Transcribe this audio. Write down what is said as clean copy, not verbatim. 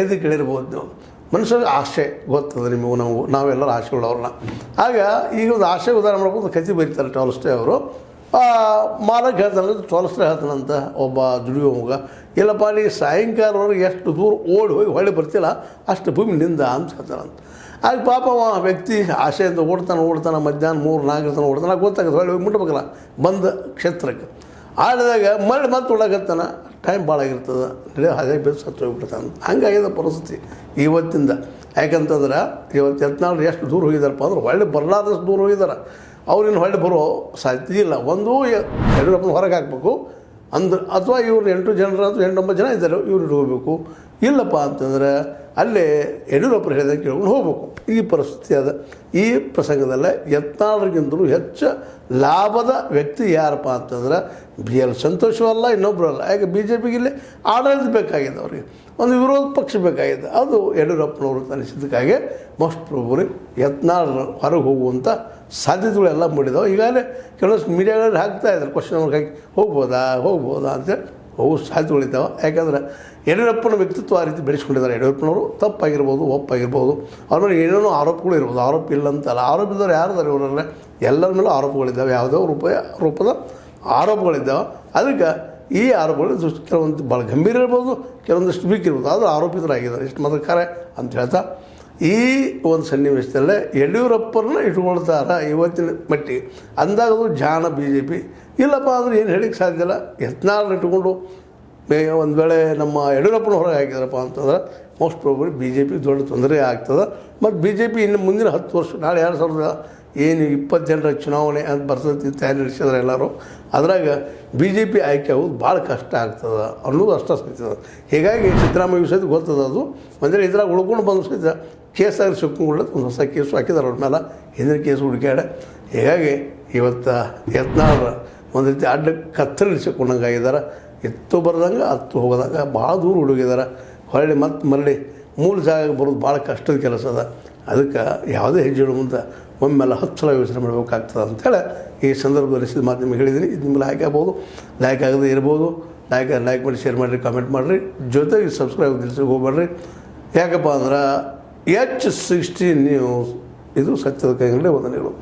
ಎದು ಕೇಳಿರ್ಬೋದು ನೀವು. ಮನುಷ್ಯರಿಗೆ ಆಸೆ ಗೊತ್ತದೆ ನಿಮಗೂ ನಾವೆಲ್ಲರೂ ಆಸೆ ಉಳ್ಳವ್ರನ್ನ. ಆಗ ಈಗ ಒಂದು ಆಸೆ ಉದಾಹರಣೆ ಮಾಡ್ಕೊಂಡು ಒಂದು ಕತೆ ಬರೀತಾರೆ ಟಾಲ್ಸ್ಟಾಯ್ ಅವರು. ಮಾಲಕ್ ಹೇಳ್ತಾನೆ, ಟಾಲ್ಸ್ಟಾಯ್ ಹೇಳ್ತಾನಂತ ಒಬ್ಬ ದುಡಿಯೋ ಮಗ, ಇಲ್ಲಪ್ಪ ನೀ ಸಾಯಂಕಾಲವರೆಗೆ ಎಷ್ಟು ದೂರ ಓಡಿ ಹೋಗಿ ಹೊಳ್ಳಿ ಬರ್ತಿಲ್ಲ ಅಷ್ಟು ಭೂಮಿ ನಿಂದ ಅಂತ ಹೇಳ್ತಾನಂತ. ಆಗ ಪಾಪ ವ್ಯಕ್ತಿ ಆಸೆಯಿಂದ ಓಡ್ತಾನೆ ಮಧ್ಯಾಹ್ನ 3-4 ತನಕ ಓಡ್ತಾನೆ. ಗೊತ್ತಾಗುತ್ತೆ ಹೊಳ್ಳಿ ಹೋಗಿ ಮುಟ್ಬೇಕಲ್ಲ ಬಂದ ಕ್ಷೇತ್ರಕ್ಕೆ. ಆಡಿದಾಗ ಮಳೆ ಮತ್ತೆ ಒಳಗತ್ತಾನ, ಟೈಮ್ ಭಾಳ ಆಗಿರ್ತದೆ, ಹಾಗೆ ಬೇಸ್ ಸತ್ತು ಹೋಗ್ಬಿಡ್ತಾನೆ. ಹಂಗಾಗಿದೆ ಪರಿಸ್ಥಿತಿ ಇವತ್ತಿಂದ. ಯಾಕಂತಂದ್ರೆ ಇವತ್ತು ಯತ್ನಾಳ್ ಎಷ್ಟು ದೂರ ಹೋಗಿದಾರಪ್ಪ ಅಂದ್ರೆ ಹೊಳ್ಳಿ ಬರಲಾದಷ್ಟು ದೂರ ಹೋಗಿದ್ದಾರೆ. ಅವ್ರಿನ್ನು ಹೊಳ್ಳಿ ಬರೋ ಸಾಧ್ಯತೆ ಇಲ್ಲ. ಒಂದು ಯಡಿಯೂರಪ್ಪನ ಹೊರಗೆ ಹಾಕಬೇಕು ಅಂದ್ರೆ, ಅಥವಾ ಇವ್ರು 8 ಜನರು ಅಥವಾ 8-9 ಜನ ಇದ್ದಾರೆ, ಇವ್ರು ಹೋಗಬೇಕು. ಇಲ್ಲಪ್ಪ ಅಂತಂದ್ರೆ ಅಲ್ಲೇ ಯಡಿಯೂರಪ್ಪರು ಹೇಳಿದಾಗ ಕೇಳ್ಕೊಂಡು ಹೋಗ್ಬೇಕು. ಈ ಪರಿಸ್ಥಿತಿ ಅದ. ಈ ಪ್ರಸಂಗದಲ್ಲೇ ಯತ್ನಾಳ್ರಿಗಿಂತಲೂ ಹೆಚ್ಚು ಲಾಭದ ವ್ಯಕ್ತಿ ಯಾರಪ್ಪ ಅಂತಂದ್ರೆ BL ಸಂತೋಷ ಅಲ್ಲ, ಇನ್ನೊಬ್ಬರು ಅಲ್ಲ. ಯಾಕೆ BJPಗೆ ಇಲ್ಲಿ ಆಡಳಿತ ಬೇಕಾಗಿದೆ, ಅವ್ರಿಗೆ ಒಂದು ವಿರೋಧ ಪಕ್ಷ ಬೇಕಾಗಿದೆ. ಅದು ಯಡಿಯೂರಪ್ಪನವರು ಅನಿಸಿದ್ದಕ್ಕಾಗಿ ಮೋಸ್ಟ್ ಪ್ರೊಬಬ್ಲಿ ಯತ್ನಾಳ್ ಹೊರಗೆ ಹೋಗುವಂಥ ಸಾಧ್ಯತೆಗಳೆಲ್ಲ ಮೂಡಿದಾವೆ. ಈಗಾಗಲೇ ಕೆಲವಷ್ಟು ಮೀಡಿಯಾಗಳಲ್ಲಿ ಹಾಕ್ತಾಯಿದ್ದಾರೆ, ಕ್ವಶನ್ ಹಾಕಿ ಹೋಗ್ಬೋದಾ ಅಂತೇಳಿ ಹೋಗೋ ಸಾಧ್ಯತೆಗಳಿದ್ದಾವೆ. ಯಾಕಂದ್ರೆ ಯಡಿಯೂರಪ್ಪನ ವ್ಯಕ್ತಿತ್ವ ಆ ರೀತಿ ಬೆಳೆಸ್ಕೊಂಡಿದ್ದಾರೆ. ಯಡಿಯೂರಪ್ಪನವರು ತಪ್ಪಾಗಿರ್ಬೋದು, ಒಪ್ಪಾಗಿರ್ಬೋದು, ಅವ್ರ ಮೇಲೆ ಏನೇನೋ ಆರೋಪಗಳು ಇರ್ಬೋದು. ಆರೋಪ ಇಲ್ಲ ಅಂತಲ್ಲ, ಆರೋಪ ಇದ್ದವ್ರು ಯಾರಿದ್ದಾರೆ ಇವರಲ್ಲೇ? ಎಲ್ಲರ ಮೇಲೂ ಆರೋಪಗಳಿದ್ದಾವೆ, ಯಾವುದೋ ರೂಪದ ಆರೋಪಗಳಿದ್ದಾವೆ. ಅದಕ್ಕೆ ಈ ಆರೋಪಗಳು ಕೆಲವೊಂದು ಭಾಳ ಗಂಭೀರ ಇರ್ಬೋದು, ಕೆಲವೊಂದಿಷ್ಟು ವೀಕ್ ಇರ್ಬೋದು, ಆದರೂ ಆರೋಪಿತರಾಗಿದ್ದಾರೆ. ಇಷ್ಟು ಮಾತ್ರ ಕಾರ್ಯ ಅಂತ ಹೇಳ್ತಾ ಈ ಒಂದು ಸನ್ನಿವೇಶದಲ್ಲೇ ಯಡಿಯೂರಪ್ಪರನ್ನ ಇಟ್ಕೊಳ್ತಾರ ಇವತ್ತಿನ ಮಟ್ಟಿಗೆ ಅಂದಾಗದು ಜಾಣ BJP. ಇಲ್ಲಪ್ಪ ಅಂದ್ರೆ ಏನು ಹೇಳಿಕ್ಕೆ ಸಾಧ್ಯ ಇಲ್ಲ. ಯತ್ನಾಳ್ ಇಟ್ಕೊಂಡು ಒಂದು ವೇಳೆ ನಮ್ಮ ಯಡಿಯೂರಪ್ಪನ ಹೊರಗೆ ಹಾಕಿದಾರಪ್ಪ ಅಂತಂದ್ರೆ ಮೋಸ್ಟ್ ಪ್ರೊಬಬ್ಲಿ BJP ದೊಡ್ಡ ತೊಂದರೆ ಆಗ್ತದೆ. ಮತ್ತು BJP ಇನ್ನು ಮುಂದಿನ 10 ವರ್ಷ, ನಾಳೆ 2020 ಜನರ ಚುನಾವಣೆ ಅಂತ ಬರ್ತದೆ ತಯಾರಿ ನಡೆಸಿದ್ರೆ ಎಲ್ಲರೂ, ಅದ್ರಾಗ BJP ಆಯ್ಕೆ ಆಗೋದು ಭಾಳ ಕಷ್ಟ ಆಗ್ತದೆ ಅನ್ನೋದು ಅಷ್ಟ ಸಹಿತದೆ. ಹೀಗಾಗಿ ಸಿದ್ದರಾಮಯ್ಯ ವಿಷಯದ ಗೊತ್ತದ. ಅದು ಒಂದರೆ ಇದ್ರಾಗ ಉಳ್ಕೊಂಡು ಬಂದು ಸಹಿತ ಕೇಸಾಗಿ ಸಿಕ್ಕೊಂಡು ಒಂದು ಹೊಸ ಕೇಸು ಹಾಕಿದ್ದಾರೆ ಅವ್ರ ಮೇಲೆ, ಹಿಂದಿನ ಕೇಸು ಹುಡುಕ್ಯಾಡ. ಹೀಗಾಗಿ ಇವತ್ತು ಯತ್ನಾಳ್ ಒಂದು ರೀತಿ ಅಡ್ಡ ಕತ್ತರಿಸಿಕೊಂಡಂಗಾಗಿದ್ದಾರೆ. ಎತ್ತು ಬರ್ದಂಗೆ ಹತ್ತು ಹೋಗೋದಾಗ ಭಾಳ ದೂರ ಹುಡುಗಿದ್ದಾರೆ. ಹೊಳ್ಳಿ ಮರಳಿ ಮೂಲ ಜಾಗ ಬರೋದು ಭಾಳ ಕಷ್ಟದ ಕೆಲಸ ಅದ. ಅದಕ್ಕೆ ಯಾವುದೇ ಹೆಜ್ಜೆ ಇಡೋ ಮುಂದೆ ಒಮ್ಮೆಲ್ಲ 10 ಸಲ ಯೋಚನೆ ಮಾಡಬೇಕಾಗ್ತದೆ ಅಂಥೇಳಿ ಈ ಸಂದರ್ಭದಲ್ಲಿ ಸಿದ್ಧ ಮಾತು ನಿಮಗೆ ಹೇಳಿದ್ದೀನಿ. ಇದು ನಿಮ್ಗೆ ಲೈಕ್ ಆಗ್ಬೋದು, ಲೈಕ್ ಆಗದೆ ಇರ್ಬೋದು. ಲೈಕ್ ಮಾಡಿ, ಶೇರ್ ಮಾಡಿರಿ, ಕಾಮೆಂಟ್ ಮಾಡಿರಿ, ಜೊತೆಗೆ ಸಬ್ಸ್ಕ್ರೈಬ್ ತಿಳಿಸಿ ಹೋಗ್ಬೇಡ್ರಿ. ಯಾಕಪ್ಪ ಅಂದ್ರೆ H16 ನ್ಯೂಸ್ ಇದು ಸತ್ಯದ ಕೈಗಳೇ ವಂದನೆಗಳು.